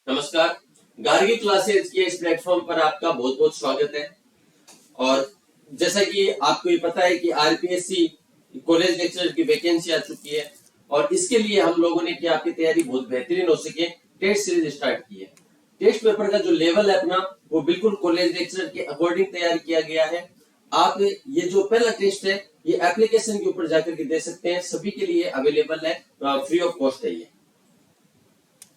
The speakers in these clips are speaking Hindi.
नमस्कार। गार्गी क्लासेज के इस प्लेटफॉर्म पर आपका बहुत बहुत स्वागत है। और जैसा कि आपको ये पता है कि आरपीएससी कॉलेज लेक्चरर की वैकेंसी आ चुकी है और इसके लिए हम लोगों ने कि आपकी तैयारी बहुत बेहतरीन हो सके टेस्ट सीरीज स्टार्ट की है। टेस्ट पेपर का जो लेवल है अपना वो बिल्कुल कॉलेज लेक्चरर के अकॉर्डिंग तैयार किया गया है। आप ये जो पहला टेस्ट है ये एप्लीकेशन के ऊपर जाकर के दे सकते हैं, सभी के लिए अवेलेबल है, फ्री ऑफ कॉस्ट है। ये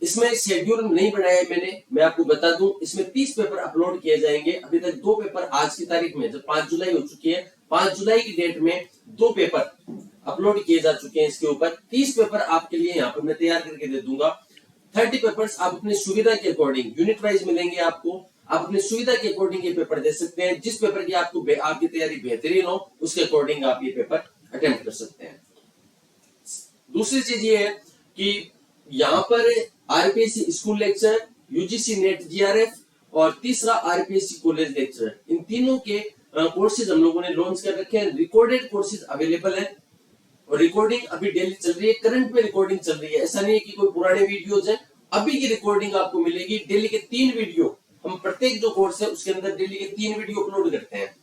इसमें शेड्यूल नहीं बनाया है मैंने, मैं आपको बता दूं इसमें 30 पेपर अपलोड किए जाएंगे। अभी तक 2 पेपर आज की तारीख में, जब 5 जुलाई हो चुकी है, 5 जुलाई की डेट में 2 पेपर अपलोड किए जा चुके हैं। इसके ऊपर 30 पेपर आपके लिए यहाँ पर मैं तैयार करके दे दूंगा। 30 पेपर्स आप अपनी सुविधा के अकॉर्डिंग यूनिट वाइज मिलेंगे आपको, आप अपनी सुविधा के अकॉर्डिंग ये पेपर दे सकते हैं। जिस पेपर की आपकी तैयारी बेहतरीन हो उसके अकॉर्डिंग आप ये पेपर अटेम्प्ट कर सकते हैं। दूसरी चीज ये है कि यहाँ पर RPSC school lecture, UGC net GRF और तीसरा आरपीएससी कॉलेज लेक्चर, इन तीनों के कोर्सेज हम लोगों ने लॉन्च कर रखे हैं। रिकॉर्डेड कोर्सेज अवेलेबल है और रिकॉर्डिंग अभी डेली चल रही है, करंट में रिकॉर्डिंग चल रही है। ऐसा नहीं है कि कोई पुराने वीडियोज है, अभी की रिकॉर्डिंग आपको मिलेगी। डेली के 3 वीडियो हम प्रत्येक जो कोर्स है उसके अंदर डेली के 3 वीडियो अपलोड करते हैं।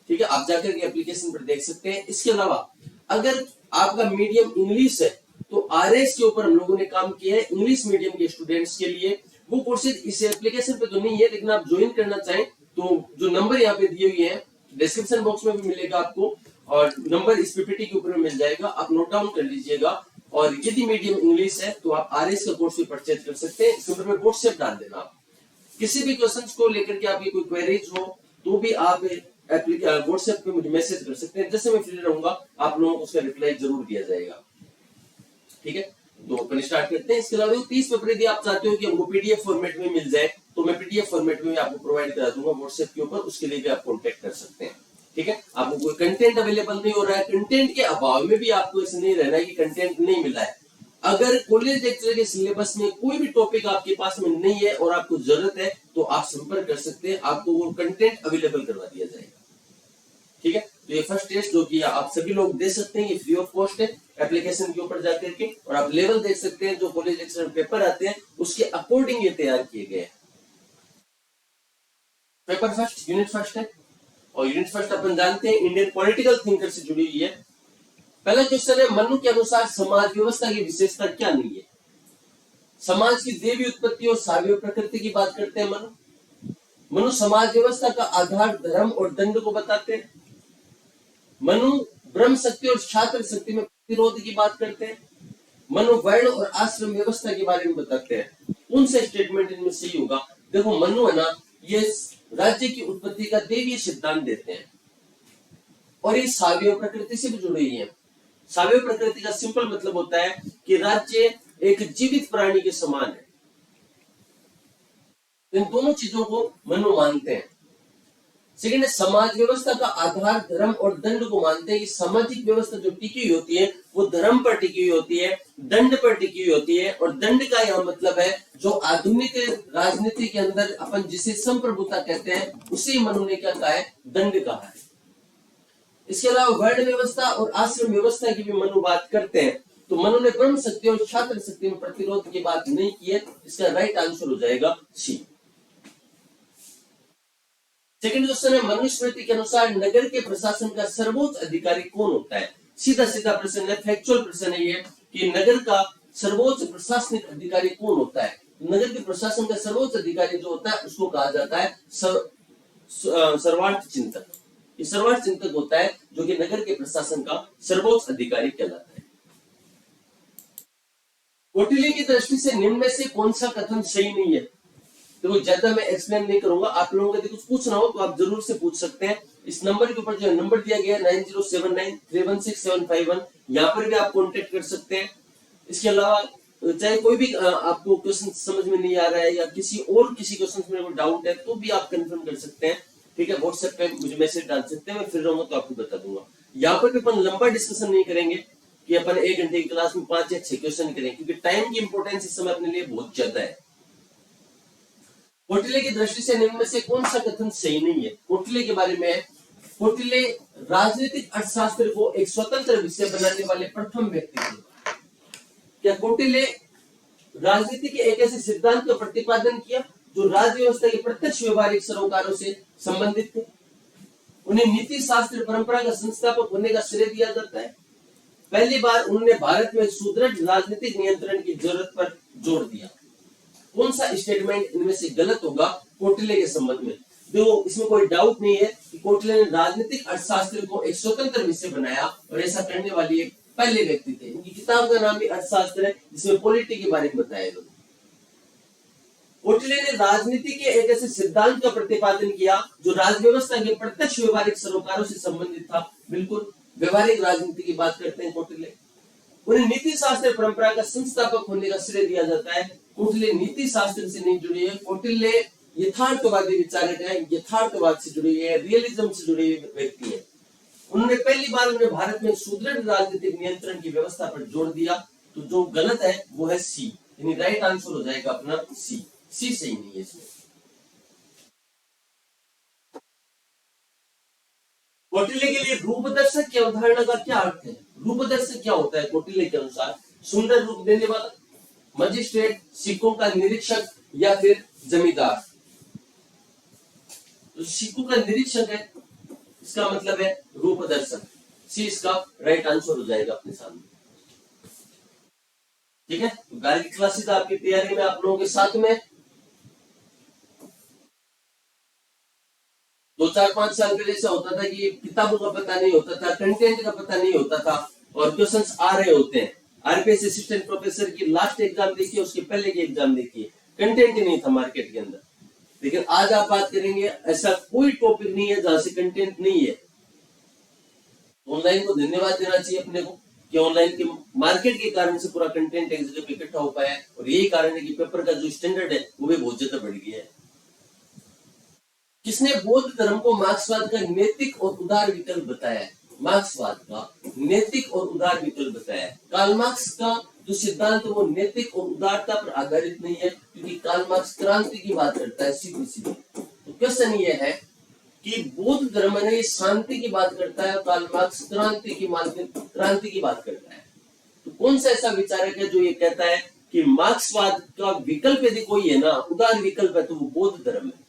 ठीक है, आप जाकर के एप्लीकेशन पर देख सकते हैं। इसके अलावा अगर आपका मीडियम इंग्लिश है तो आरएस के ऊपर हम लोगों ने काम किया है इंग्लिश मीडियम के स्टूडेंट्स के लिए। वो कोर्सेज इस एप्लीकेशन पे तो नहीं है, लेकिन आप ज्वाइन करना चाहें तो जो नंबर यहाँ पे दिए हुए हैं डिस्क्रिप्शन बॉक्स में भी मिलेगा आपको, और नंबर इस पीपीटी के ऊपर मिल जाएगा, आप नोट डाउन कर लीजिएगा। और यदि मीडियम इंग्लिश है तो आप आरएस का कोर्स भी परचेज कर सकते हैं। इस नंबर में व्हाट्सएप डाल देना। आप किसी भी क्वेश्चन को लेकर के आपकी कोई क्वेरीज हो तो भी आप व्हाट्सएप पे मुझे मैसेज कर सकते हैं। जैसे मैं फ्री रहूंगा आप लोगों को उसका रिप्लाई जरूर दिया जाएगा। ठीक है, तो अपन स्टार्ट करते हैं। इसके अलावा 30 पेपर यदि आप चाहते हो कि हमको पीडीएफ फॉर्मेट में मिल जाए तो मैं पीडीएफ फॉर्मेट में आपको प्रोवाइड करा दूंगा व्हाट्सएप के ऊपर, उसके लिए भी आप कांटेक्ट कर सकते हैं। ठीक है, आपको कोई कंटेंट अवेलेबल नहीं हो रहा है, कंटेंट के अभाव में भी आपको ऐसे नहीं रहना है कि कंटेंट नहीं मिला है। अगर कॉलेज लेक्चर के सिलेबस में कोई भी टॉपिक आपके पास में नहीं है और आपको जरूरत है तो आप संपर्क कर सकते हैं, आपको वो कंटेंट अवेलेबल करवा दिया जाएगा। ठीक है, तो ये फर्स्ट टेस्ट जो किया आप सभी लोग दे सकते हैं, ये फ्री ऑफ कॉस्ट है एप्लीकेशन के ऊपर जाकर के, और आप लेवल देख सकते हैं जो कॉलेज लेक्चर पेपर आते हैं उसके अकॉर्डिंग ये तैयार किए गए हैं। पेपर फर्स्ट यूनिट फर्स्ट है, और यूनिट फर्स्ट अपन जानते हैं इंडियन पॉलिटिकल थिंकर से जुड़ी हुई है। पहला क्वेश्चन है, मनु के अनुसार समाज व्यवस्था की विशेषता क्या नहीं है? समाज की देवी उत्पत्ति और सावयव प्रकृति की बात करते हैं मनु समाज व्यवस्था का आधार धर्म और दंड को बताते हैं। मनु ब्रह्म शक्ति और छात्र शक्ति में प्रतिरोध की बात करते हैं। मनु वर्ण और आश्रम व्यवस्था के बारे में बताते हैं। कौन सा स्टेटमेंट इनमें सही होगा? देखो मनु है ना, ये राज्य की उत्पत्ति का देवीय सिद्धांत देते हैं और ये सावयव प्रकृति से भी जुड़ी हुई है। सावयव प्रकृति का सिंपल मतलब होता है कि राज्य एक जीवित प्राणी के समान है। इन दोनों चीजों को मनु मानते हैं। सेकेंड है, समाज व्यवस्था का आधार धर्म और दंड को मानते हैं कि सामाजिक व्यवस्था जो टिकी हुई होती है वो धर्म पर टिकी हुई होती है, दंड पर टिकी हुई होती है। और दंड का यह मतलब है जो आधुनिक राजनीति के अंदर अपन जिसे संप्रभुता कहते हैं उसे मनु ने क्या कहा है? दंड कहा है। इसके अलावा वर्ण व्यवस्था और आश्रम व्यवस्था की भी मनु बात करते हैं, तो मनु ने ब्रह्म शक्ति और छात्र शक्ति में प्रतिरोध की बात नहीं की है। इसका राइट आंसर हो जाएगा सी। सेकंड क्वेश्चन है, मनुस्मृति के अनुसार नगर के प्रशासन का सर्वोच्च अधिकारी कौन होता है? सीधा सीधा प्रश्न है, फैक्चुअल प्रश्न है ये कि नगर का सर्वोच्च प्रशासनिक अधिकारी कौन होता है? नगर के प्रशासन का सर्वोच्च अधिकारी जो होता है उसको कहा जाता है सर्वार्थ चिंतक। ये सर्वार्थ चिंतक होता है जो कि नगर के प्रशासन का सर्वोच्च अधिकारी कहलाता है। कौटिल्य की दृष्टि से निम्न में से कौन सा कथन सही नहीं है? तो ज्यादा मैं एक्सप्लेन नहीं करूंगा, आप लोगों को कुछ पूछना हो तो आप जरूर से पूछ सकते हैं। इस नंबर के ऊपर जो नंबर दिया गया है 9079316751, यहाँ पर भी आप कांटेक्ट कर सकते हैं। इसके अलावा चाहे कोई भी आपको क्वेश्चन समझ में नहीं आ रहा है या किसी क्वेश्चन में डाउट है तो भी आप कंफर्म कर सकते हैं। ठीक है, व्हाट्सएप पे मुझे मैसेज डाल सकते हैं, मैं फिर रहूंगा तो आपको बता दूंगा। यहाँ पर भी अपन लंबा डिस्कशन नहीं करेंगे कि अपन 1 घंटे की क्लास में 5 या 6 क्वेश्चन करेंगे, क्योंकि टाइम की इंपॉर्टेंस इस समय अपने लिए बहुत ज्यादा है। कौटिल्य की दृष्टि से निम्न में से कौन सा कथन सही नहीं है? कौटिल्य के बारे में, कौटिल्य राजनीतिक अर्थशास्त्र को एक स्वतंत्र विषय बनाने वाले प्रथम व्यक्ति थे। क्या कौटिल्य राजनीति के एक ऐसे सिद्धांत का प्रतिपादन किया जो राज्य व्यवस्था के प्रत्यक्ष व्यवहारिक सरोकारों से संबंधित थे। उन्हें नीति शास्त्र परंपरा का संस्थापक होने का श्रेय दिया जाता है। पहली बार उन्होंने भारत में सुदृढ़ राजनीतिक नियंत्रण की जरूरत पर जोर दिया। कौन सा स्टेटमेंट इनमें से गलत होगा कौटिल्य के संबंध में? देखो, इसमें कोई डाउट नहीं है कि कौटिल्य ने राजनीतिक अर्थशास्त्र को एक स्वतंत्र विषय बनाया और ऐसा करने वाली एक पहले व्यक्ति थे। इनकी किताब का नाम भी अर्थशास्त्र है, जिसमें पॉलिटी के बारे में बताया गया। कौटिल्य ने राजनीति के एक ऐसे सिद्धांत का प्रतिपादन किया जो राज्य व्यवस्था के प्रत्यक्ष व्यवहारिक सरोकारों से संबंधित था। बिल्कुल व्यवहारिक राजनीति की बात करते हैं कौटिल्य। उन्हें नीति शास्त्र परंपरा का संस्थापक होने का श्रेय दिया जाता है। कौटिल्य नीति शास्त्र से नहीं जुड़े हैं, कौटिल्य यथार्थवादी विचारक है, यथार्थवाद से जुड़े हैं, रियलिज्म से जुड़े हुए व्यक्ति है। उन्होंने पहली बार उन्हें भारत में सुदृढ़ राजनीतिक नियंत्रण की व्यवस्था पर जोर दिया। तो जो गलत है वो है सी, यानी राइट आंसर हो जाएगा अपना सी। सी सही नहीं है इसमें। कौटिल्य के लिए रूपदर्शक की अवधारणा का क्या अर्थ है? रूपदर्शक क्या होता है कौटिल्य के अनुसार? सुंदर रूप देने वाला, मजिस्ट्रेट, सिक्कों का निरीक्षक या फिर जमींदार। तो सिक्कों का निरीक्षक है, इसका मतलब है रूपदर्शक। सी इसका राइट आंसर हो जाएगा अपने सामने। ठीक है, तो गार्गी क्लासेस आपकी तैयारी में आप लोगों के साथ में 2-4-5 साल पहले ऐसा होता था कि किताबों का पता नहीं होता था, कंटेंट का पता नहीं होता था और क्वेश्चंस आ रहे होते हैं। आरपीएस असिस्टेंट प्रोफेसर की लास्ट एग्जाम देखिए, उसके पहले की एग्जाम देखिए, कंटेंट ही नहीं था मार्केट के अंदर। लेकिन आज आप बात करेंगे, ऐसा कोई टॉपिक नहीं है जहां से कंटेंट नहीं है। ऑनलाइन को धन्यवाद देना चाहिए अपने को कि ऑनलाइन के मार्केट के कारण से पूरा कंटेंट एक जगह पे इकट्ठा हो पाया है और यही कारण है कि पेपर का जो स्टैंडर्ड है वो भी बहुत ज्यादा बढ़ गया है। किसने बौद्ध धर्म को मार्क्सवाद का नैतिक और उदार विकल्प बताया है? मार्क्सवाद का नैतिक और उदार विकल्प बताया है। कार्ल मार्क्स का जो सिद्धांत है वो नैतिक और उदारता पर आधारित नहीं है, क्योंकि कार्ल मार्क्स क्रांति की बात करता है सीधी सीधी। तो क्वेश्चन ये है कि बौद्ध धर्म ने शांति की बात करता है, कार्ल मार्क्स क्रांति की बात करता है। तो कौन सा ऐसा विचारक है जो ये कहता है कि मार्क्सवाद का विकल्प यदि कोई है ना, उदार विकल्प है, तो वो बौद्ध धर्म है?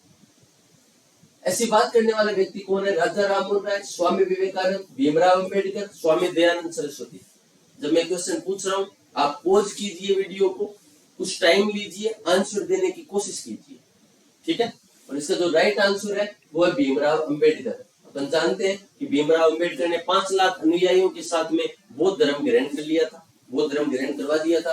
ऐसी बात करने वाला व्यक्ति कौन है? राजा राममोहन राय, स्वामी विवेकानंद, भीमराव अंबेडकर, स्वामी दयानंद सरस्वती। जब मैं क्वेश्चन पूछ रहा हूं, आप पॉज कीजिए वीडियो को, कुछ टाइम लीजिए, आंसर देने की कोशिश कीजिए। ठीक है, और इसका जो राइट आंसर है वो है भीमराव अंबेडकर। अपन जानते हैं कि भीमराव अंबेडकर ने 5 लाख अनुयायियों के साथ में बौद्ध धर्म ग्रहण कर लिया था, बौद्ध धर्म ग्रहण करवा दिया था।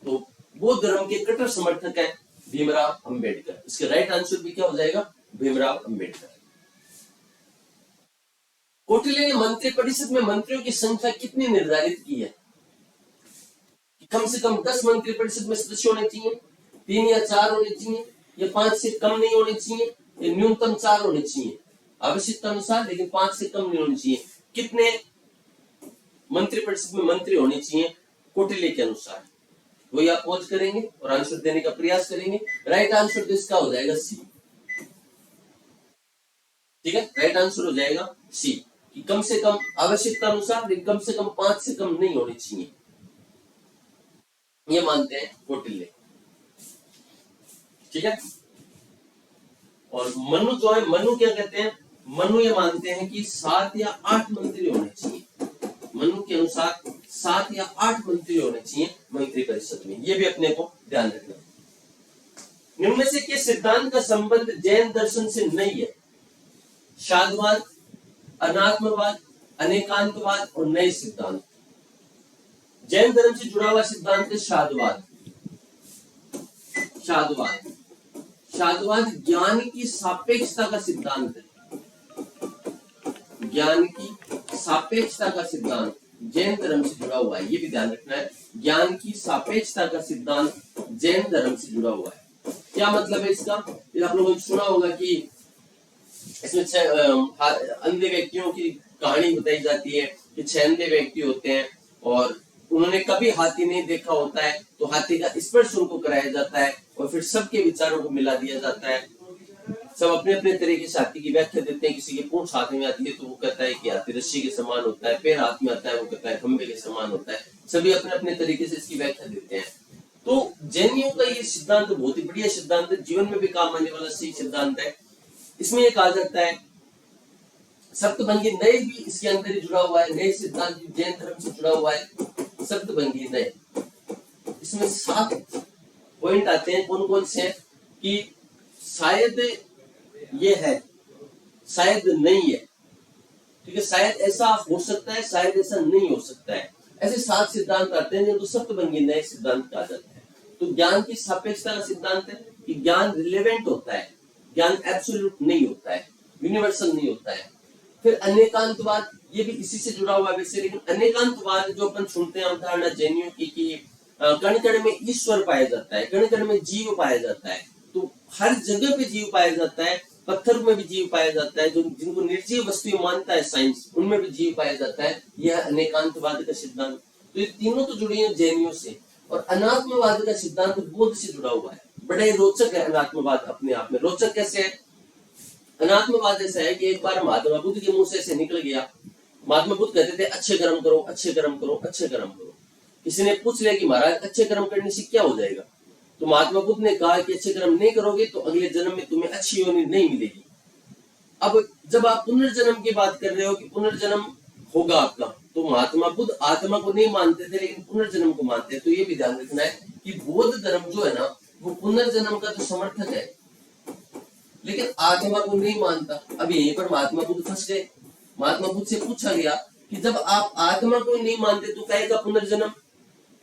तो बौद्ध धर्म के कट्टर समर्थक है भीमराव अंबेडकर। इसका राइट आंसर भी क्या हो जाएगा? भीमराव अंबेडकर। कौटिल्य ने मंत्रिपरिषद में मंत्रियों की संख्या कितनी निर्धारित की है? कम से कम 10 मंत्रिपरिषद में सदस्य होने चाहिए, 3 या 4 होने चाहिए, या 5 से कम नहीं होने चाहिए, या न्यूनतम 4 होने चाहिए आवश्यकता अनुसार, लेकिन 5 से कम नहीं होने चाहिए। कितने मंत्रिपरिषद में मंत्री होने चाहिए कौटिल्य के अनुसार? वही आप पॉज करेंगे और आंसर देने का प्रयास करेंगे। राइट आंसर तो इसका हो जाएगा सी। ठीक है, राइट आंसर हो जाएगा सी, कि कम से कम आवश्यकता अनुसार, लेकिन कम से कम 5 से कम नहीं होनी चाहिए, ये मानते हैं कौटिल्य। ठीक है, और मनु जो है, मनु क्या कहते हैं? मनु ये मानते हैं कि 7 या 8 मंत्री होने चाहिए। मनु के अनुसार 7 या 8 मंत्री होने चाहिए मंत्रिपरिषद में, ये भी अपने को ध्यान रखना। निम्न में से किस सिद्धांत का संबंध जैन दर्शन से नहीं है? शादवाद, अनात्मवाद, अनेकांतवाद और नए सिद्धांत। जैन धर्म से जुड़ा हुआ सिद्धांत है शादवाद। शादवाद, शादवाद ज्ञान की सापेक्षता का सिद्धांत है। ज्ञान की सापेक्षता का सिद्धांत जैन धर्म से जुड़ा हुआ है, ये भी ध्यान रखना है। ज्ञान की सापेक्षता का सिद्धांत जैन धर्म से जुड़ा हुआ है। क्या मतलब है इसका? आप लोगों ने सुना होगा कि इसमें 6 अंधे व्यक्तियों की कहानी बताई जाती है कि 6 अंधे व्यक्ति होते हैं और उन्होंने कभी हाथी नहीं देखा होता है, तो हाथी का स्पर्श उनको कराया जाता है और फिर सबके विचारों को मिला दिया जाता है। सब अपने अपने तरीके से हाथी की व्याख्या देते हैं। किसी की पूंछ हाथ में आती है तो वो कहता है कि हाथी रस्सी के समान होता है, पैर हाथ में आता है वो कहता है खंबे के समान होता है। सभी अपने अपने तरीके से इसकी व्याख्या देते हैं। तो जैनियों का ये सिद्धांत बहुत ही बढ़िया सिद्धांत है, जीवन में भी काम आने वाला सही सिद्धांत है। इसमें ये कहा जाता है सप्तभंगी नय भी इसके अंदर ही जुड़ा हुआ है, नए सिद्धांत भी जैन धर्म से जुड़ा हुआ है। सप्तभंगी नय, इसमें 7 पॉइंट आते हैं। कौन कौन से? कि शायद ये है, शायद नहीं है, ठीक है, शायद ऐसा हो सकता है, शायद ऐसा नहीं हो सकता है। ऐसे 7 सिद्धांत आते हैं जो सप्तभंगी नय सिद्धांत कहा जाता है। तो ज्ञान की सापेक्षता का सिद्धांत है कि ज्ञान रिलेवेंट होता है, ज्ञान एब्सोल्यूट नहीं होता है, यूनिवर्सल नहीं होता है। फिर अनेकांतवाद, ये भी इसी से जुड़ा हुआ है वैसे, लेकिन अनेकांतवाद जो अपन सुनते हैं अवधारणा जैनियों की कण कण में ईश्वर पाया जाता है, कण कण में जीव पाया जाता है। तो हर जगह पे जीव पाया जाता है, पत्थर में भी जीव पाया जाता है, जो जिनको निर्जीव वस्तु मानता है साइंस, उनमें भी जीव पाया जाता है। यह अनेकांतवाद का सिद्धांत। तो ये तीनों तो जुड़े हैं जैनियों से। और अनात्मवाद का सिद्धांत बौद्ध से जुड़ा हुआ है। बड़े रोचक है अनात्मवाद, अपने आप में रोचक कैसे है? अनात्मवाद ऐसा है कि एक बार महात्मा बुद्ध के मुंह से ऐसे निकल गया, महात्मा बुद्ध कहते थे अच्छे कर्म करो, अच्छे कर्म करो, अच्छे कर्म करो। किसी ने पूछ लिया कि महाराज अच्छे कर्म करने से क्या हो जाएगा? तो महात्मा बुद्ध ने कहा कि अच्छे कर्म नहीं करोगे तो अगले जन्म में तुम्हें अच्छी योनि नहीं मिलेगी। अब जब आप पुनर्जन्म की बात कर रहे हो कि पुनर्जन्म होगा आपका, तो महात्मा बुद्ध आत्मा को नहीं मानते थे लेकिन पुनर्जन्म को मानते हैं। तो ये भी ध्यान रखना है कि बौद्ध धर्म जो है ना, वो पुनर्जन्म का तो समर्थक है लेकिन आत्मा को नहीं मानता। अब यहीं पर महात्मा बुद्ध फंस गए। महात्मा बुद्ध से पूछा गया कि जब आप आत्मा को नहीं मानते तो क्या पुनर्जन्म?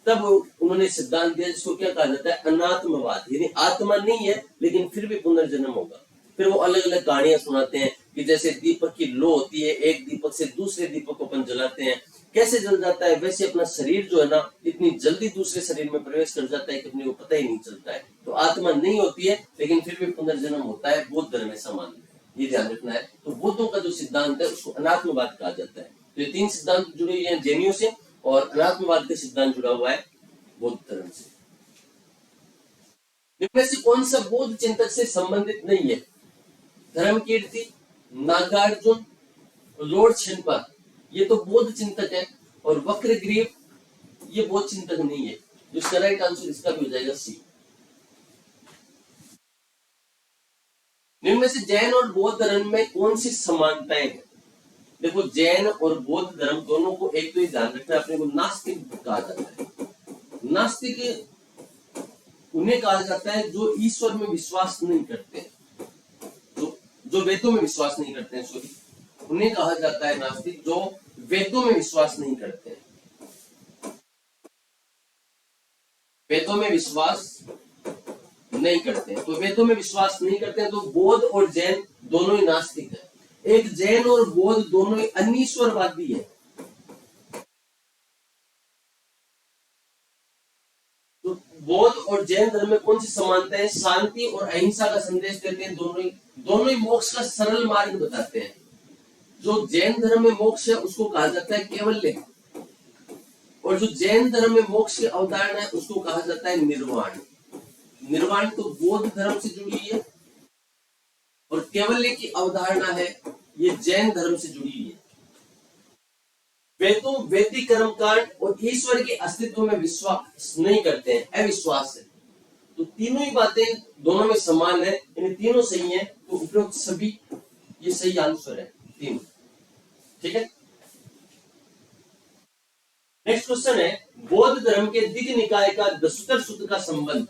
तब उन्होंने सिद्धांत दिया जिसको क्या कहा जाता है? अनात्मवाद। यानी आत्मा नहीं है लेकिन फिर भी पुनर्जन्म होगा। फिर वो अलग अलग कहानियां सुनाते हैं कि जैसे दीपक की लो होती है, एक दीपक से दूसरे दीपक को अपन जलाते हैं, कैसे जल जाता है, वैसे अपना शरीर जो है ना इतनी जल्दी दूसरे शरीर में प्रवेश कर जाता है कि अपने को पता ही नहीं चलता है। तो आत्मा नहीं होती है लेकिन फिर भी पुनर्जन्म होता है। बौद्ध धर्म में समान ये ध्यान रखना है। तो बौद्धों का जो सिद्धांत है उसको अनात्मवाद कहा जाता है। तो ये 3 सिद्धांत जुड़े हुए हैं जैनियों से, और अनात्मवाद का सिद्धांत जुड़ा हुआ है बौद्ध धर्म से। इनमें से कौन सा बौद्ध चिंतक से संबंधित नहीं है? धर्मकीर्ति, नागार्जुन, लॉर्ड शेन्पा, ये तो बौद्ध चिंतक है। और वक्रग्रीव ये बौद्ध चिंतक नहीं है। इसका राइट आंसर इसका भी हो जाएगा सी। इनमें से जैन और बौद्ध धर्म में कौन सी समानताएं हैं? देखो, जैन और बौद्ध धर्म दोनों को एक तो ध्यान रखना, अपने को नास्तिक कहा जाता है। नास्तिक उन्हें कहा जाता है जो ईश्वर में विश्वास नहीं करते, जो वेदों में विश्वास नहीं करते हैं, सॉरी, उन्हें कहा जाता है नास्तिक जो वेदों में विश्वास नहीं करते हैं। वेदों में विश्वास नहीं करते हैं, तो वेदों में विश्वास नहीं करते हैं। तो बौद्ध और जैन दोनों ही नास्तिक है। एक जैन और बौद्ध दोनों ही अनीश्वरवादी है। तो बौद्ध और जैन धर्म में कौन सी समानता है? शांति और अहिंसा का संदेश देते हैं। दोनों ही मोक्ष का सरल मार्ग बताते हैं। जो जैन धर्म में मोक्ष है उसको कहा जाता है कैवल्य, और जो जैन धर्म में मोक्ष की अवधारणा है उसको कहा जाता है निर्वाण। निर्वाण तो बौद्ध धर्म से जुड़ी है, और कैवल्य की अवधारणा है ये जैन धर्म से जुड़ी है। वेदों, वैदिक कर्मकांड और ईश्वर के अस्तित्व में विश्वास नहीं करते हैं, अविश्वास है। तो तीनों ही बातें दोनों में समान है, इन तीनों सही है। तो उपरोक्त सभी ये सही आंसर है, तीनों। ठीक है। नेक्स्ट क्वेश्चन है, बौद्ध धर्म के दिग्ग निकाय का दशुतर सूत्र का संबंध।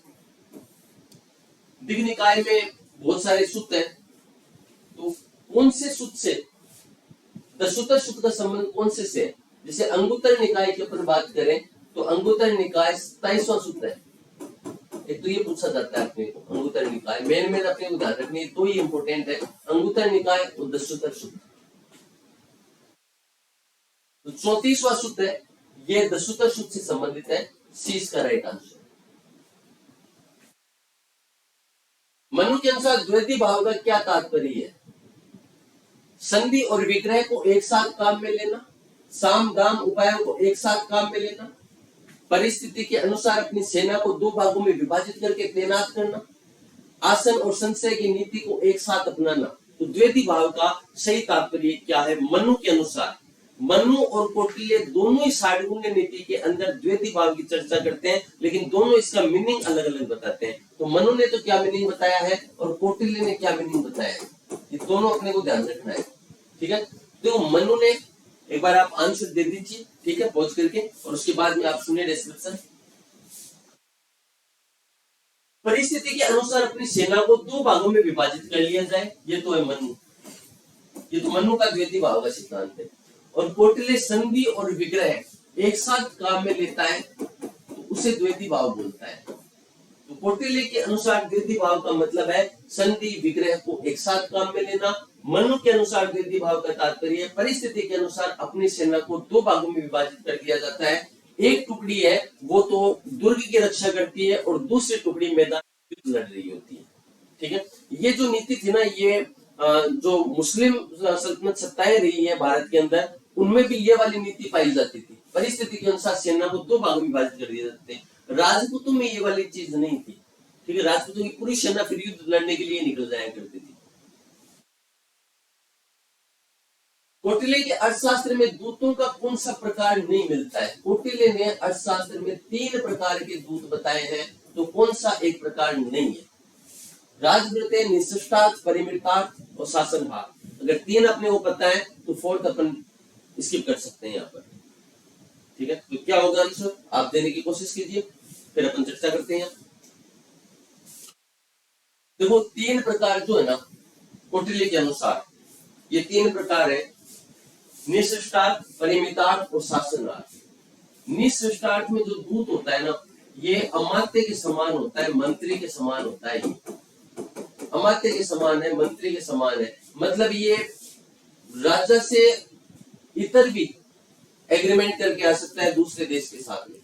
दिग्ग निकाय में बहुत सारे सूत्र हैं, तो कौन से सूत्र से दशुतर सूत्र का संबंध कौन से है? जैसे अंगुत्तर निकाय की अपन बात करें तो अंगुत्तर निकाय 27वां सूत्र है। एक तो ये पूछा जाता है अपने को, अंगुत्तर निकाय मेन अपने को ध्यान रखनी है, तो ये इंपोर्टेंट है, अंगुत्तर निकाय और दशुतर सूत्र। तो 34वां सूत्र है, ये दशुतर सूत्र से संबंधित है। सी इसका राइट आंसर। मनु के अनुसार द्वैती भाव का क्या तात्पर्य है? संधि और विग्रह को एक साथ काम में लेना, साम दाम उपायों को एक साथ काम में लेना, परिस्थिति के अनुसार अपनी सेना को 2 भागों में विभाजित करके तैनात करना, आसन और संशय की नीति को एक साथ अपनाना। तो द्वैती भाव का सही तात्पर्य क्या है मनु के अनुसार? मनु और कौटिल्य दोनों ही सार्वगुण्य नीति के अंदर द्वैती भाव की चर्चा करते हैं, लेकिन दोनों इसका मीनिंग अलग अलग बताते हैं। तो मनु ने तो क्या मीनिंग बताया है और कौटिल्य ने क्या मीनिंग बताया है, ये दोनों अपने को ध्यान रखना है। ठीक है, तो मनु ने, एक बार आप आंसर दे दीजिए, ठीक है, पॉज करके, और उसके बाद में आप सुनिए डिस्क्रिप्शन। परिस्थिति के अनुसार अपनी सेना को दो भागों में विभाजित कर लिया जाए, ये तो है मनु, ये तो मनु का द्वैती भाव का सिद्धांत है। और कौटिल्य संधि और विग्रह एक साथ काम में लेता है तो उसे द्वैती भाव बोलता है। तो कौटिल्य के अनुसार द्वैती भाव का मतलब है संधि विग्रह को एक साथ काम में लेना। मनु के अनुसार द्वैती भाव का तात्पर्य परिस्थिति के अनुसार अपनी सेना को दो भागों में विभाजित कर दिया जाता है। एक टुकड़ी है वो तो दुर्ग की रक्षा करती है और दूसरी टुकड़ी मैदान युद्ध लड़ रही होती है। ठीक है, ये जो नीति थी ना, ये जो मुस्लिम सल्तनत सत्ताएं रही है भारत के अंदर, उनमें भी ये वाली नीति पाई जाती थी। परिस्थिति के अनुसार सेना को दो भागों में विभाजित कर दिया जाते हैं। राजपूतों में ये वाली चीज नहीं थी। ठीक है, राजपूतों की पूरी सेना फिर युद्ध लड़ने के लिए निकल जाया करती थी। कौटिल्य के अर्थशास्त्र में दूतों का कौन सा प्रकार नहीं मिलता है? कौटिल्य ने अर्थशास्त्र में 3 प्रकार के दूत बताए हैं, तो कौन सा एक प्रकार नहीं है? राजवृत्ति, निशिष्टार्थ, परिमितार्थ और शासनभार। अगर 3 अपने को पता है तो 4th अपन स्किप कर सकते हैं यहाँ पर। ठीक है, तो क्या होगा आंसर, आप देने की कोशिश कीजिए, फिर अपन चर्चा करते हैं। देखो 3 प्रकार जो है ना कौटिल्य के अनुसार, ये 3 प्रकार है, निशिष्टार्थ, परिमितार्थ और शासनार्थ। निशिष्टार्थ में जो दूत होता है ना, ये अमात्य के समान होता है, मंत्री के समान होता है। अमात्य के समान है, मंत्री के समान है, मतलब ये राजा से इतर भी एग्रीमेंट करके आ सकता है दूसरे देश के साथ में।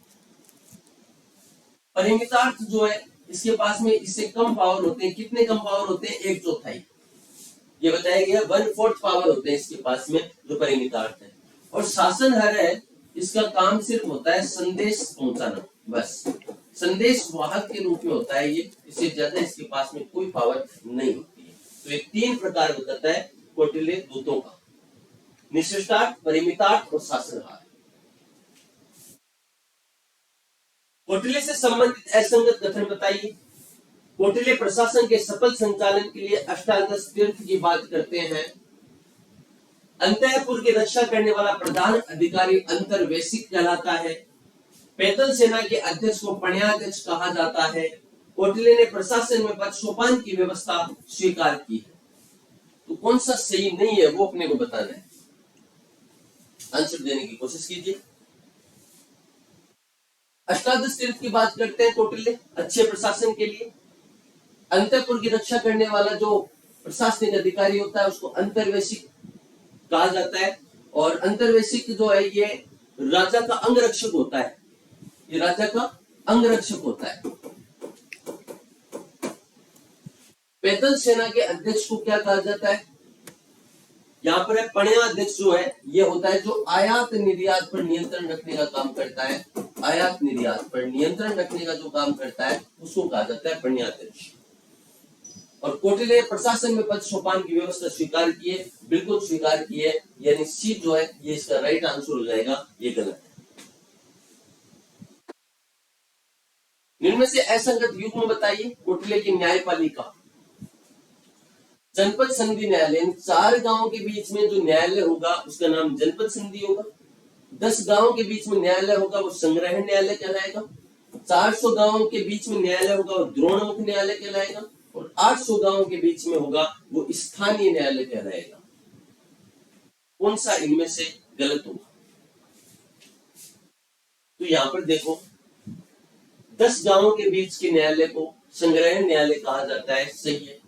परिमितार्थ जो है, इसके पास में इससे कम पावर होते हैं। कितने कम पावर होते हैं? 1/4। ये बताया गया 1/4 पावर होते हैं इसके पास में, जो परिमितार्थ है। और शासनहर है, इसका काम सिर्फ होता है संदेश पहुंचाना, बस संदेश वाहक के रूप में होता है ये, इससे ज्यादा इसके पास में कोई पावर नहीं होती है। तो ये 3 प्रकार बताता है कौटिल्य दूतों का, निशिष्टार्थ, परिमितार्थ और शासनहार। कौटिल्य से संबंधित असंगत कथन बताइए। कौटिल्य प्रशासन के सफल संचालन के लिए अष्टादश तीर्थ की बात करते हैं। अंतःपुर की रक्षा करने वाला प्रधान अधिकारी अंतर्वैशिक कहलाता है। पैदल सेना के अध्यक्ष को पण्याध्यक्ष कहा जाता है। कौटिल्य ने प्रशासन में पद सोपान की व्यवस्था स्वीकार की है। तो कौन सा सही नहीं है वो अपने को बताना है, आंसर देने की कोशिश कीजिए। अष्टादश तीर्थ की बात करते हैं कौटिल्य अच्छे प्रशासन के लिए। अंतःपुर की रक्षा करने वाला जो प्रशासनिक अधिकारी होता है उसको अंतर्वैशिक कहा जाता है। और अंतर्वैशिक जो है ये राजा का अंगरक्षक होता है, ये राजा का अंगरक्षक होता है। पैदल सेना के अध्यक्ष को क्या कहा जाता है? यहाँ पर है पण्याध्यक्ष जो है, ये होता है जो आयात निर्यात पर नियंत्रण रखने का काम करता है। आयात निर्यात पर नियंत्रण रखने का जो काम करता है उसको कहा जाता है पण्याध्यक्ष। और कौटिल्य प्रशासन में पद सोपान की व्यवस्था स्वीकार किए, बिल्कुल स्वीकार किए, यानी सी जो है ये इसका राइट आंसर हो जाएगा, ये गलत है। निम्न से असंगत युग्म बताइए। कौटिल्य की न्यायपालिका, जनपद संधि न्यायालय, 4 गांवों के बीच में जो न्यायालय होगा उसका नाम जनपद संधि होगा। 10 गांवों के बीच में न्यायालय होगा वो संग्रह न्यायालय कहलाएगा। 400 गांवों के बीच में न्यायालय होगा वो द्रोणमुख न्यायालय कहलाएगा। और 800 गांवों के बीच में होगा वो स्थानीय न्यायालय कहलाएगा। कौन सा इनमें से गलत होगा? तो यहां पर देखो 10 गांवों के बीच के न्यायालय को संग्रह न्यायालय कहा जाता है, सही है।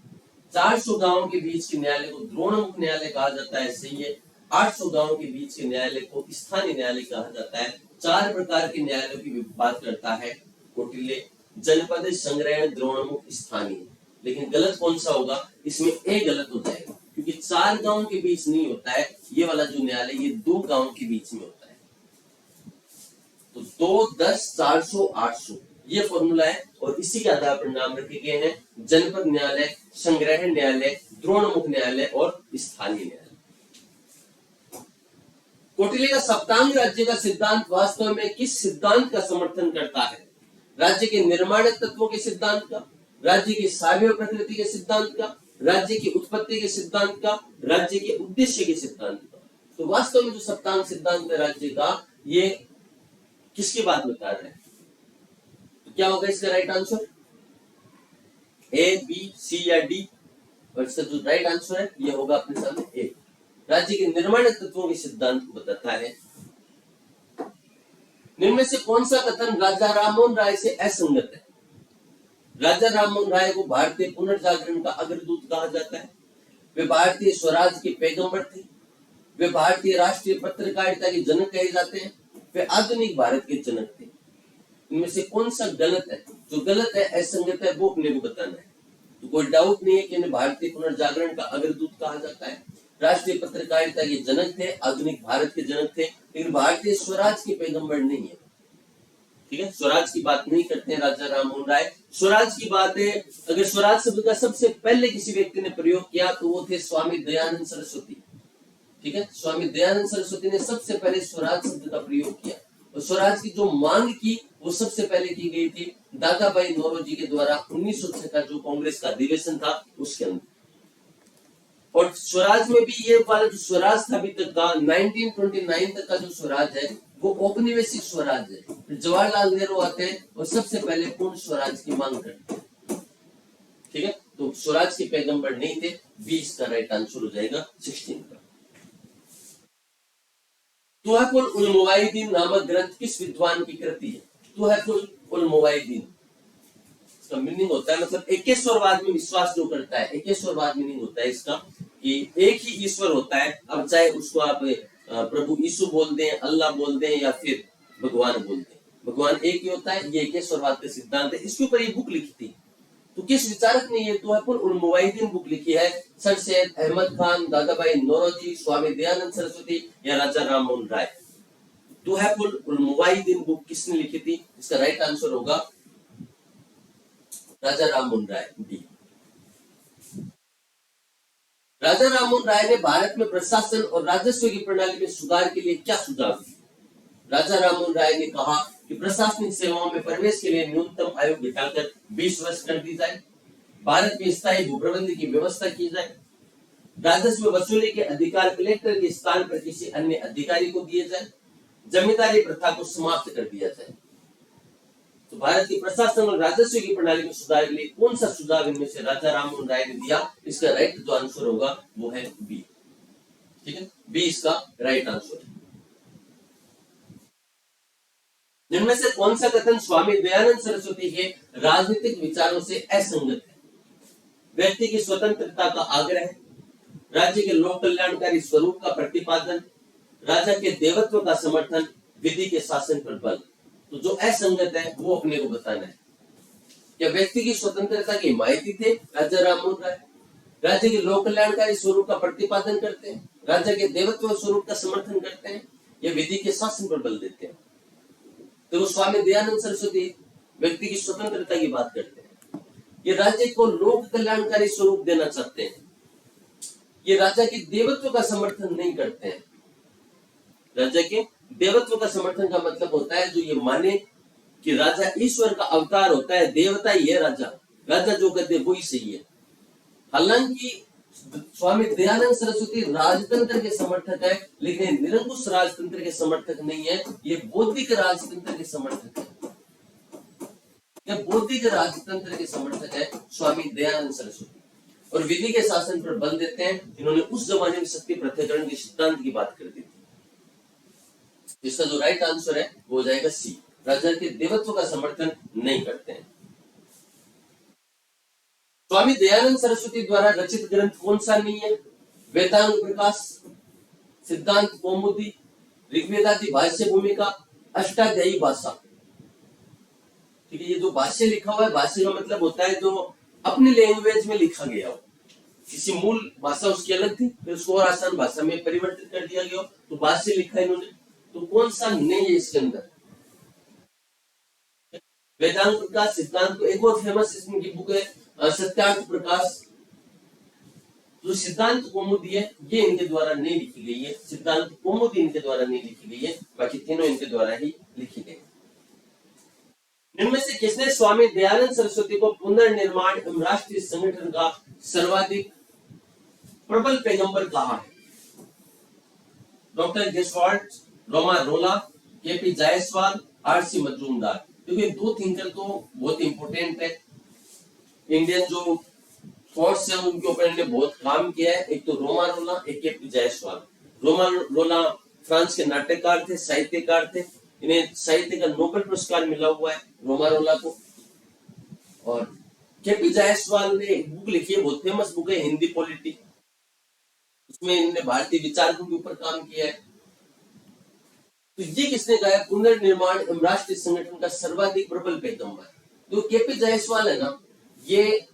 400 गांवों के बीच के न्यायालय को द्रोणमुख न्यायालय कहा जाता है, सही है। 800 गांवों के बीच के न्यायालय को स्थानीय न्यायालय कहा जाता है। 4 प्रकार के न्यायालयों की बात करता है कौटिल्य, जनपद, संग्रह, द्रोणमुख, स्थानीय। लेकिन गलत कौन सा होगा? इसमें ए गलत हो जाएगा, क्योंकि 4 गांव के बीच नहीं होता है ये वाला जो न्यायालय, ये 2 गांव के बीच में होता है। तो 2, 10, 400, 800 ये फॉर्मूला है और इसी के आधार पर नाम रखे गए हैं जनपद न्यायालय, संग्रह न्यायालय, द्रोणमुख न्यायालय और स्थानीय न्यायालय। कौटिल्य का सप्तांग राज्य का सिद्धांत वास्तव में किस सिद्धांत का समर्थन करता है? राज्य के निर्माणक तत्वों के सिद्धांत का, राज्य की सावयव प्रकृति के सिद्धांत का, राज्य की उत्पत्ति के सिद्धांत का, राज्य के उद्देश्य के सिद्धांत का। तो वास्तव में जो सप्तांग सिद्धांत है राज्य का, ये किसकी बात बता रहा है? तो क्या होगा इसका राइट आंसर? ए, बी, सी या डी? और इसका जो राइट आंसर है ये होगा अपने सामने ए। राज्य के निर्माण तत्वों के सिद्धांत को बताता है। निम्न से कौन सा कथन राजा राममोहन राय से असंगत है? राजा राममोहन राय को भारतीय पुनर्जागरण का अग्रदूत कहा जाता है। वे भारतीय स्वराज के पैगंबर थे। वे भारतीय राष्ट्रीय पत्रकारिता के जनक कहे जाते हैं। वे आधुनिक भारत के जनक थे। इनमें से कौन सा गलत है? जो गलत है, असंगत है, वो अपने को बताना है। तो कोई डाउट नहीं है कि इन्हें भारतीय पुनर्जागरण का अग्रदूत कहा जाता है। राष्ट्रीय पत्रकारिता के जनक थे, आधुनिक भारत के जनक थे, लेकिन भारतीय स्वराज के पैगंबर नहीं है। ठीक है, स्वराज की बात नहीं करते हैं राजा राममोहन राय। स्वराज की बात है, अगर स्वराज शब्द का सबसे पहले किसी व्यक्ति ने प्रयोग किया तो वो थे स्वामी दयानंद सरस्वती। ठीक है, स्वामी दयानंद सरस्वती ने सबसे पहले स्वराज शब्द का प्रयोग किया। और स्वराज की जो मांग की वो सबसे पहले की गई थी दादा भाई नौरोजी के द्वारा 1906 का जो कांग्रेस का अधिवेशन था उसके अंदर। और स्वराज में भी ये वाला जो स्वराज था अभी तक का 1929 तक का जो स्वराज है वो औपनिवेशिक स्वराज है। जवाहरलाल नेहरू आते हैं और सबसे पहले पूर्ण स्वराज की मांग करते हैं। ठीक है, तो स्वराज के पैगंबर नहीं थे। 20 का राइट आंसर हो जाएगा 16 का। तुहफुल उल मुवाहिदीन नामक ग्रंथ किस विद्वान की कृति है? तुहफुल उल मुवाहिदीन, इसका मीनिंग होता है मतलब एकेश्वरवाद में विश्वास जो करता है। एकेश्वरवाद मीनिंग होता है इसका कि एक ही ईश्वर होता है। अब चाहे उसको आप प्रभु यीशु बोल दें, अल्लाह बोल दें या फिर भगवान बोल दें, भगवान एक ही होता है। ये एकेश्वरवाद का सिद्धांत है। इसके ऊपर ये बुक लिखी थी। तो किस विचारक ने ये तुहफुल उल मुवाहिदीन बुक लिखी है? सर सैयद अहमद खान, दादा भाई नौरोजी, स्वामी दयानंद सरस्वती या राजा राममोहन राय? तुहफुल उल मुवाहिदीन बुक किसने लिखी थी? इसका राइट आंसर होगा राजा राममोहन राय, डी। राजा राममोहन राय ने भारत में प्रशासन और राजस्व की प्रणाली में सुधार के लिए क्या सुझाव दिया? राजा राममोहन राय ने कहा कि प्रशासनिक सेवाओं में प्रवेश के लिए न्यूनतम आयु घटाकर 20 वर्ष कर दी जाए। भारत में स्थायी भूप्रबंध की व्यवस्था की जाए। राजस्व वसूली के अधिकार कलेक्टर के स्थान पर किसी अन्य अधिकारी को दिए जाए। जमींदारी प्रथा को समाप्त कर दिया जाए। तो भारत की प्रशासन और राजस्व की प्रणाली में सुधार के लिए कौन सा सुझाव इनमें से राजा राममोहन राय ने दिया? इसका राइट जो आंसर होगा वो है बी। ठीक है, बी इसका राइट आंसर है। जिनमें से कौन सा कथन स्वामी दयानंद सरस्वती के राजनीतिक विचारों से असंगत है? व्यक्ति की स्वतंत्रता का आग्रह, राज्य के लोक कल्याणकारी स्वरूप का प्रतिपादन, राजा के देवत्व का समर्थन, विधि के शासन पर बल। तो जो असंगत है वो अपने को बताना है। क्या व्यक्ति की स्वतंत्रता की हिमायती थे राजा राममोहन राय? राज्य के लोक कल्याणकारी स्वरूप का प्रतिपादन करते हैं, राजा के देवत्व स्वरूप का समर्थन करते हैं या विधि के शासन पर बल देते हैं? तो वो स्वामी दयानंद सरस्वती व्यक्ति की स्वतंत्रता की बात करते हैं। ये राज्य को लोक कल्याणकारी स्वरूप देना चाहते हैं। ये राजा के देवत्व का समर्थन नहीं करते हैं। राजा के देवत्व का समर्थन का मतलब होता है जो ये माने कि राजा ईश्वर का अवतार होता है, देवता ही है राजा, राजा जो कहते वो ही सही है। हालांकि स्वामी दयानंद सरस्वती राजतंत्र के समर्थक है, लेकिन निरंकुश राजतंत्र के समर्थक नहीं है। ये बौद्धिक राजतंत्र के समर्थक है। ये बौद्धिक राजतंत्र के समर्थक है स्वामी दयानंद सरस्वती। और विधि के शासन पर बल देते हैं। इन्होंने उस जमाने में शक्ति पृथक्करण के सिद्धांत की बात कर दी थी। इसका जो राइट आंसर है वो हो जाएगा सी। राजा के देवत्व का समर्थन नहीं करते हैं। स्वामी दयानंद सरस्वती द्वारा रचित ग्रंथ कौन सा नहीं है? वेदांग प्रकाश, सिद्धांत कौमुदी, ऋग्वेदादि भाष्य भूमिका, अष्टाध्यायी भाषा। ठीक है, ये जो भाष्य लिखा हुआ है, भाष्य का मतलब होता है जो अपनी लैंग्वेज में लिखा गया हो। किसी मूल भाषा उसकी अलग थी, फिर उसको और आसान भाषा में परिवर्तित कर दिया गया हो, तो भाष्य लिखा इन्होंने। तो कौन सा नहीं है इसके अंदर? वेदांत प्रकाश, सिद्धांत को एक और फेमस इसमें की बुक है सत्यार्थ प्रकाश। जो सिद्धांत कौमुदी है ये इनके द्वारा नहीं लिखी गई है, सिद्धांत कौमुदी इनके द्वारा नहीं लिखी गई है, बाकी तीनों इनके द्वारा ही लिखी गई। इनमें से किसने स्वामी दयानंद सरस्वती को पुनर्निर्माण एवं राष्ट्रीय संगठन का सर्वाधिक प्रबल पैगंबर कहा है? डॉक्टर गेसवाल्ट, रोमा रोला, केपी जायसवाल, आरसी मजूमदार। क्योंकि दो थिंकर तो बहुत इंपॉर्टेंट है, इंडियन जो फोर्स है उनके ऊपर इन्होंने बहुत काम किया है। एक तो रोमा रोला, एक केपी जायसवाल। रोमा रोला फ्रांस के नाट्यकार थे, साहित्यकार थे, इन्हें साहित्य का नोबेल पुरस्कार मिला हुआ है रोमा रोला को। और केपी जायसवाल ने एक बुक लिखी है, बहुत फेमस बुक है, हिंदी पॉलिटी, उसमें इन्होंने भारतीय विचारकों के ऊपर काम किया है। तो ये किसने कहा है? पुनर्निर्माण एवं राष्ट्रीय संगठन का सर्वाधिक प्रबल पैगंबर। जो केपी जायसवाल है ना, ये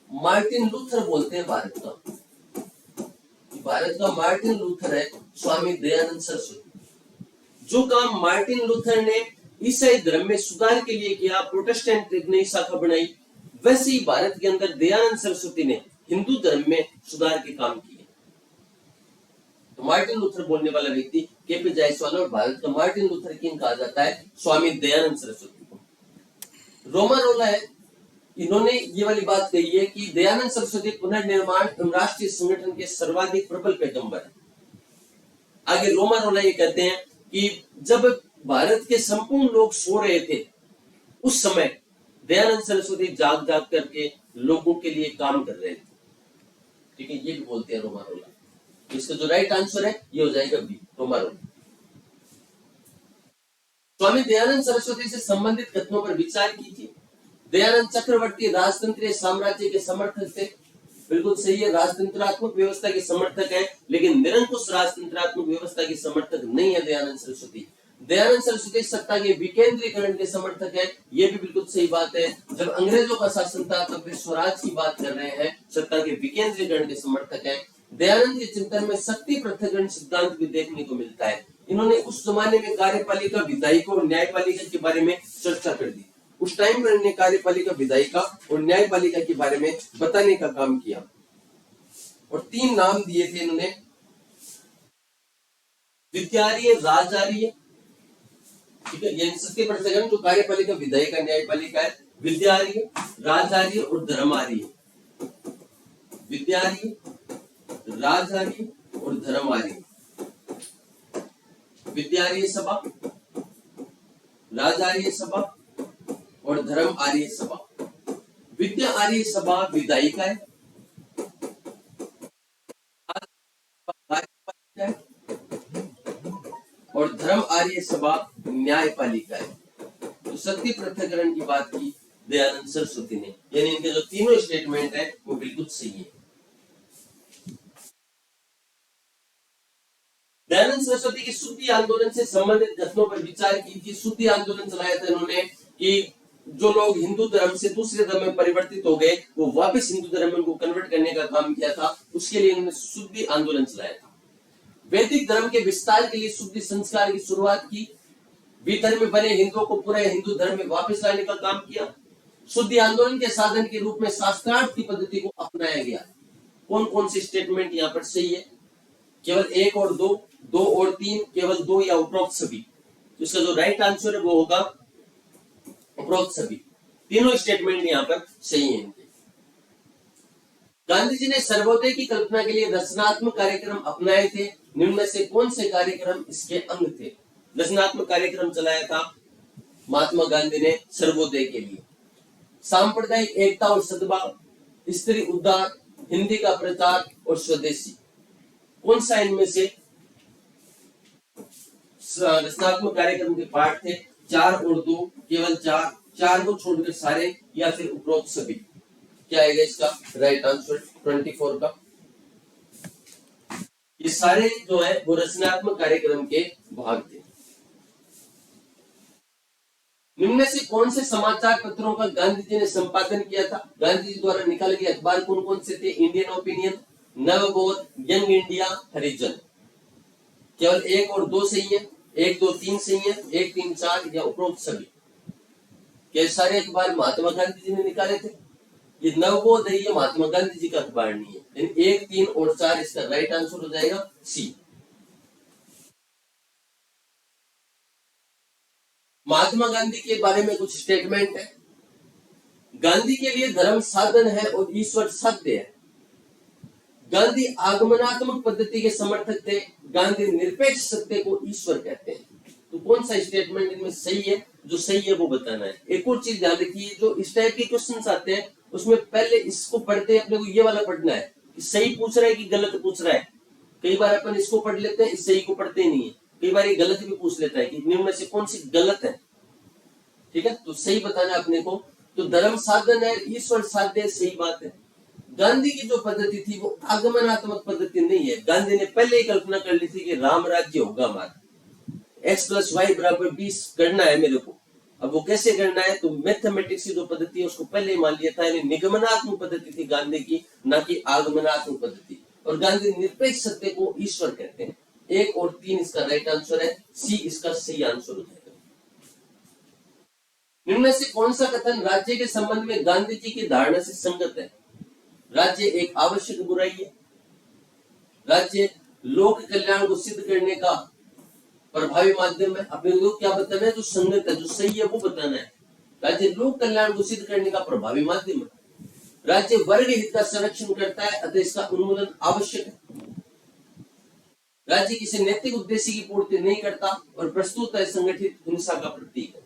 मार्टिन लूथर बोलते हैं भारत का, भारत का मार्टिन लूथर है स्वामी दयानंद सरस्वती। जो काम मार्टिन लूथर ने ईसाई धर्म में सुधार के लिए किया, प्रोटेस्टेंट एक नई शाखा बनाई, वैसे ही भारत के अंदर दयानंद सरस्वती ने हिंदू धर्म में सुधार के काम किए। तो मार्टिन लूथर बोलने वाला व्यक्ति केपी जायसवाल और भारत का मार्टिन लूथर किंग कहा जाता है स्वामी दयानंद सरस्वती को। रोमा रोला है, इन्होंने ये वाली बात कही है कि दयानंद सरस्वती पुनर्निर्माण एवं राष्ट्रीय संगठन के सर्वाधिक प्रबल पैगंबर है। आगे रोमा रोला ये कहते हैं कि जब भारत के संपूर्ण लोग सो रहे थे, उस समय दयानंद सरस्वती जाग जाग करके लोगों के लिए काम कर रहे थे। ठीक है, ये भी बोलते हैं रोमा रोला। इसका जो राइट आंसर है ये हो जाएगा बी, रोमा रोला। स्वामी दयानंद सरस्वती से संबंधित कथनों पर विचार कीजिए। दयानंद चक्रवर्ती राजतंत्रीय साम्राज्य के समर्थक थे, बिल्कुल सही है, राजतंत्रात्मक व्यवस्था के समर्थक है, लेकिन निरंकुश राजतंत्रात्मक व्यवस्था के समर्थक नहीं है दयानंद सरस्वती। दयानंद सरस्वती सत्ता के विकेंद्रीकरण के समर्थक है, ये भी बिल्कुल सही बात है। जब अंग्रेजों का शासन था तब वे स्वराज की बात कर रहे हैं, सत्ता के विकेंद्रीकरण के समर्थक है। दयानंद के चिंतन में शक्ति पृथक्करण सिद्धांत भी देखने को मिलता है। इन्होंने उस जमाने में कार्यपालिका, विधायिका और न्यायपालिका के बारे में चर्चा कर दी। उस टाइम पर इन्होंने कार्यपालिका, विधायिका और न्यायपालिका के बारे में बताने का काम किया और तीन नाम दिए थे इन्होंने, विद्यार्य, राजार्य, ठीक है, ये शक्ति पृथक्करण जो कार्यपालिका, विधायिका, न्यायपालिका है, विद्यार्य, राजार्य और धर्मार्य। विद्यार्य, राजार्य और धर्मार्य। विद्यार्य सभा, राजार्य सभा और धर्म आर्य सभा। विद्या आर्य सभा विधायिका है, और धर्म आर्य सभा न्यायपालिका है। तो शक्ति पृथक्करण की बात की दयानंद सरस्वती ने, यानी इनके जो तीनों स्टेटमेंट है वो बिल्कुल सही है। दयानंद सरस्वती की शुद्धि आंदोलन से संबंधित कथनों पर विचार कीजिए। शुद्धि आंदोलन चलाया था इन्होंने कि जो लोग हिंदू धर्म से दूसरे धर्म में परिवर्तित हो गए वो वापस हिंदू धर्म में कन्वर्ट करने का काम किया था, उसके लिए इन्होंने शुद्धि आंदोलन चलाया था। वैदिक धर्म के विस्तार के लिए शुद्धि संस्कार की शुरुआत की। भीतर में बने हिंदुओं को पूरे हिंदू धर्म में वापस लाने का काम किया। शुद्धि आंदोलन के साधन के रूप में शास्त्रार्थ की पद्धति को अपनाया गया। कौन कौन से स्टेटमेंट यहाँ पर सही है? केवल एक और दो, दो और तीन, केवल दो या उपरोक्त सभी। तो इसका जो राइट आंसर है वो होगा उपरोक्त सभी। तीनों स्टेटमेंट यहाँ पर सही है। गांधी जी ने सर्वोदय की कल्पना के लिए रचनात्मक कार्यक्रम अपनाए थे। निम्न में से कौन से कार्यक्रम इसके अंग थे? रचनात्मक कार्यक्रम चलाया था महात्मा गांधी ने सर्वोदय के लिए। सांप्रदायिक एकता और सद्भाव, स्त्री उद्धार, हिंदी का प्रचार और स्वदेशी। कौन सा इनमें से रचनात्मक कार्यक्रम के पार्ट थे? 4 और 2, केवल 4, 4 को छोड़कर सारे, या फिर उपरोक्त सभी? क्या आएगा इसका राइट आंसर 24 का? ये सारे जो है वो रचनात्मक कार्यक्रम के भाग थे। निम्न में से कौन से समाचार पत्रों का गांधी जी ने संपादन किया था? गांधी जी द्वारा निकाले गए अखबार कौन कौन से थे? Indian opinion, Navbodh, young India, हरिजन। केवल 1 और 2 सही है, 1, 2, 3 सही है, 1, 3, 4 या उपरोक्त सभी? क्या सारे अखबार महात्मा गांधी जी ने निकाले थे? ये नवोदय ये महात्मा गांधी जी का अखबार नहीं है। यानी 1, 3 और 4 इसका राइट आंसर हो जाएगा सी। महात्मा गांधी के बारे में कुछ स्टेटमेंट है। गांधी के लिए धर्म साधन है और ईश्वर साध्य है। गांधी आगमनात्मक पद्धति के समर्थक थे। गांधी निरपेक्ष सत्य को ईश्वर कहते हैं। तो कौन सा स्टेटमेंट इनमें सही है? जो सही है वो बताना है। एक और चीज ध्यान रखिए, जो इस टाइप के क्वेश्चंस आते हैं उसमें पहले इसको पढ़ते अपने को ये वाला पढ़ना है कि सही पूछ रहा है कि गलत पूछ रहा है। कई बार अपन इसको पढ़ लेते हैं, इस सही को पढ़ते नहीं है। कई बार ये गलत भी पूछ लेता है कि निम्न में से कौन सी गलत है। ठीक है, तो सही बताना अपने को। तो धर्म साधन है, ईश्वर साध्य है, सही बात है। गांधी की जो पद्धति थी वो आगमनात्मक पद्धति नहीं है। गांधी ने पहले ही कल्पना कर ली थी कि राम राज्य होगा हमारा, x + y = 20 करना है मेरे को। अब वो कैसे करना है? तो मैथमेटिक्स की जो पद्धति है उसको पहले ही मान लिया था। यानी निगमनात्मक पद्धति थी गांधी की, ना कि आगमनात्मक पद्धति। और गांधी निरपेक्ष सत्य को ईश्वर कहते हैं। 1 और 3 इसका राइट आंसर है, सी इसका सही आंसर हो जाएगा। इनमें से कौन सा कथन राज्य के संबंध में गांधी जी की धारणा से संगत है? राज्य एक आवश्यक बुराई है। राज्य लोक कल्याण को सिद्ध करने का प्रभावी माध्यम है। अपने लोग क्या बताना है? जो संगत है, जो सही है वो बताना है। राज्य लोक कल्याण को सिद्ध करने का प्रभावी माध्यम है। राज्य वर्ग हित का संरक्षण करता है, अतः इसका उन्मूलन आवश्यक है। राज्य किसी नैतिक उद्देश्य की पूर्ति नहीं करता और प्रस्तुत है संगठित हिंसा का प्रतीक है।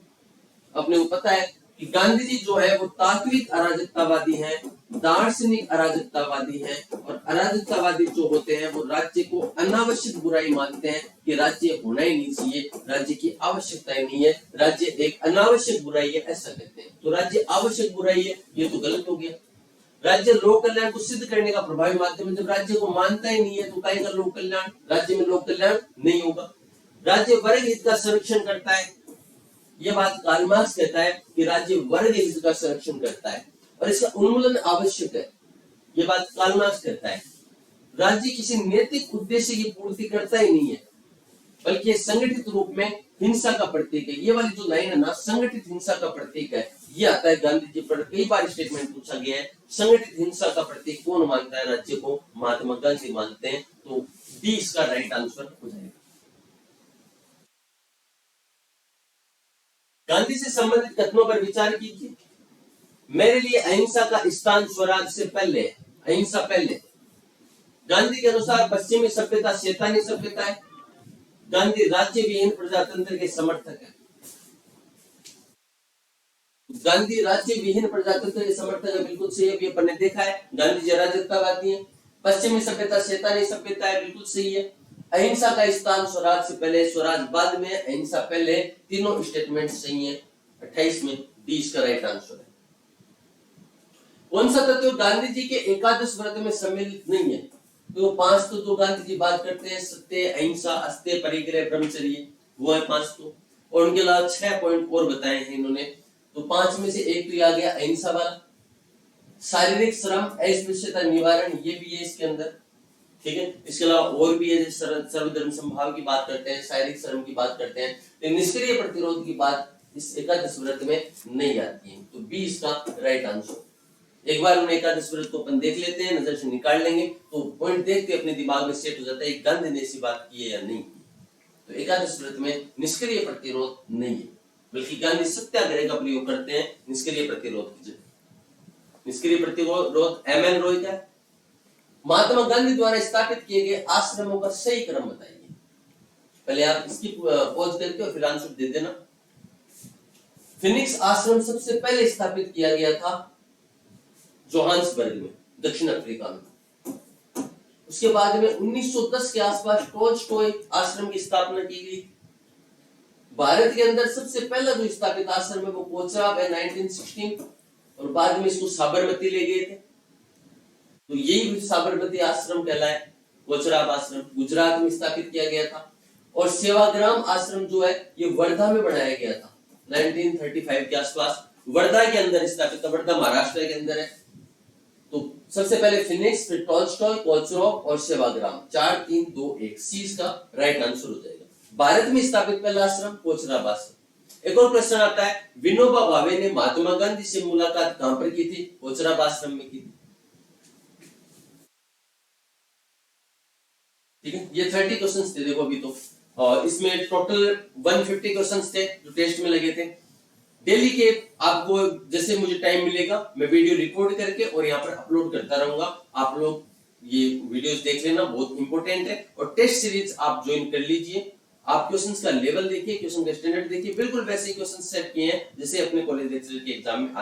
अपने को पता है कि गांधी जी जो है वो तात्विक अराजकतावादी हैं, दार्शनिक अराजकतावादी हैं। और अराजकतावादी जो होते हैं वो राज्य को अनावश्यक बुराई मानते हैं कि राज्य होना ही नहीं चाहिए, राज्य की आवश्यकता ही नहीं है, राज्य एक अनावश्यक बुराई है, ऐसा कहते हैं। तो राज्य आवश्यक बुराई है, ये तो गलत हो गया। राज्य लोक कल्याण को सिद्ध करने का प्रभावी माध्यम है। जब राज्य को मानता ही नहीं है तो काहे का लोक कल्याण? राज्य में लोक कल्याण नहीं होगा। राज्य वर्ग हित का संरक्षण करता है। यह बात कार्ल मार्क्स कहता है कि राज्य वर्ग हित का संरक्षण करता है और इसका उन्मूलन आवश्यक है। यह बात कार्ल मार्क्स कहता है। राज्य किसी नैतिक उद्देश्य की पूर्ति करता ही नहीं है, बल्कि संगठित रूप में हिंसा का प्रतीक है। ये वाली जो लाइन है ना, संगठित हिंसा का प्रतीक है, ये आता है गांधी जी पर। कई बार स्टेटमेंट पूछा गया है, संगठित हिंसा का प्रतीक कौन मानता है राज्य को? महात्मा गांधी मानते हैं। तो डी इसका राइट आंसर हो जाएगा। गांधी से संबंधित कथनों पर विचार कीजिए। मेरे लिए अहिंसा का स्थान स्वराज से पहले है। अहिंसा पहले। गांधी के अनुसार पश्चिमी सभ्यता शैतानी सभ्यता है। गांधी राज्य विहीन प्रजातंत्र के समर्थक है। गांधी राज्य विहीन प्रजातंत्र के समर्थक है, बिल्कुल सही है, अपन ने देखा है। गांधी जी अराजकतावादी है। पश्चिमी सभ्यता शैतानी सभ्यता है, बिल्कुल सही है। अहिंसा का स्थान स्वराज से पहले, स्वराज बाद में, अहिंसा पहले। तीनों स्टेटमेंट सही है। 28 में डी इसका राइट आंसर है। कौन सा तत्व गांधी जी के एकादश व्रत में सम्मिलित नहीं है? तो 5 तो जो गांधी जी बात करते हैं, सत्य, अहिंसा, अस्त्य, परिग्रह, ब्रह्मचर्य, वो है 5 तो। और उनके अलावा 6 पॉइंट और बताए हैं इन्होंने। तो 5 में से एक तो आ गया अहिंसा वाला। शारीरिक श्रम, अस्पृश्यता निवारण, ये भी है इसके अंदर। ठीक है, इसके अलावा और भी है, जैसे सर्वधर्म समभाव की बात करते हैं, शारीरिक श्रम की बात करते हैं। तो निष्क्रिय प्रतिरोध की बात इस एकादश व्रत में नहीं आती है। तो बी इसका राइट आंसर। एक बार उन्हें एकादश व्रत को अपन देख लेते हैं, नजर से निकाल लेंगे तो पॉइंट देखते अपने दिमाग में सेट हो जाता है गांधी ने ऐसी बात की है या नहीं। तो एकादश व्रत में निष्क्रिय प्रतिरोध नहीं है, बल्कि गांधी सत्याग्रह का प्रयोग करते हैं निष्क्रिय प्रतिरोध की जगह। निष्क्रिय प्रतिरोध MN रॉय का है। महात्मा गांधी द्वारा स्थापित किए गए आश्रमों का सही क्रम बताइए। पहले आप इसकी पॉज करके और फिर आंसर दे देना। फिनिक्स आश्रम सबसे पहले स्थापित किया गया था जोहान्सबर्ग में, दक्षिण अफ्रीका में। उसके बाद में 1910 के आसपास टोल्स्टॉय आश्रम की स्थापना की गई। भारत के अंदर सबसे पहला जो स्थापित आश्रम है वो कोचराब है 1916, और बाद में इसको साबरमती ले गए थे। तो यही साबरमती आश्रम कहलाए। कोचराब आश्रम गुजरात में स्थापित किया गया था। और सेवाग्राम आश्रम जो है ये वर्धा में बनाया गया था 1935 के आसपास। वर्धा के अंदर स्थापित था, वर्धा महाराष्ट्र के अंदर है। तो सबसे पहले फिनिक्स, फिर टोल्स्टॉय, कोचराब और सेवाग्राम। 4 3 2 1 सी इसका राइट आंसर हो जाएगा। भारत में स्थापित पहला आश्रम कोचराब आश्रम। एक और क्वेश्चन आता है, विनोबा भावे ने महात्मा गांधी से मुलाकात कहां पर की थी? कोचरब आश्रम में की थी। ठीक है, ये 30 क्वेश्चंस थे देखो अभी तो, और इसमें टोटल 150 क्वेश्चंस थे जो टेस्ट में लगे थे। डेली के आपको जैसे मुझे टाइम मिलेगा मैं वीडियो रिकॉर्ड करके और यहाँ पर अपलोड करता रहूंगा। आप लोग ये वीडियोस देख लेना, बहुत इंपॉर्टेंट है। और टेस्ट सीरीज आप ज्वाइन कर लीजिए। आप क्वेश्चंस का लेवल देखिए, क्वेश्चन का स्टैंडर्ड देखिए, बिल्कुल वैसे ही क्वेश्चन सेट किए हैं जैसे अपने कॉलेज लेक्चर के एग्जाम में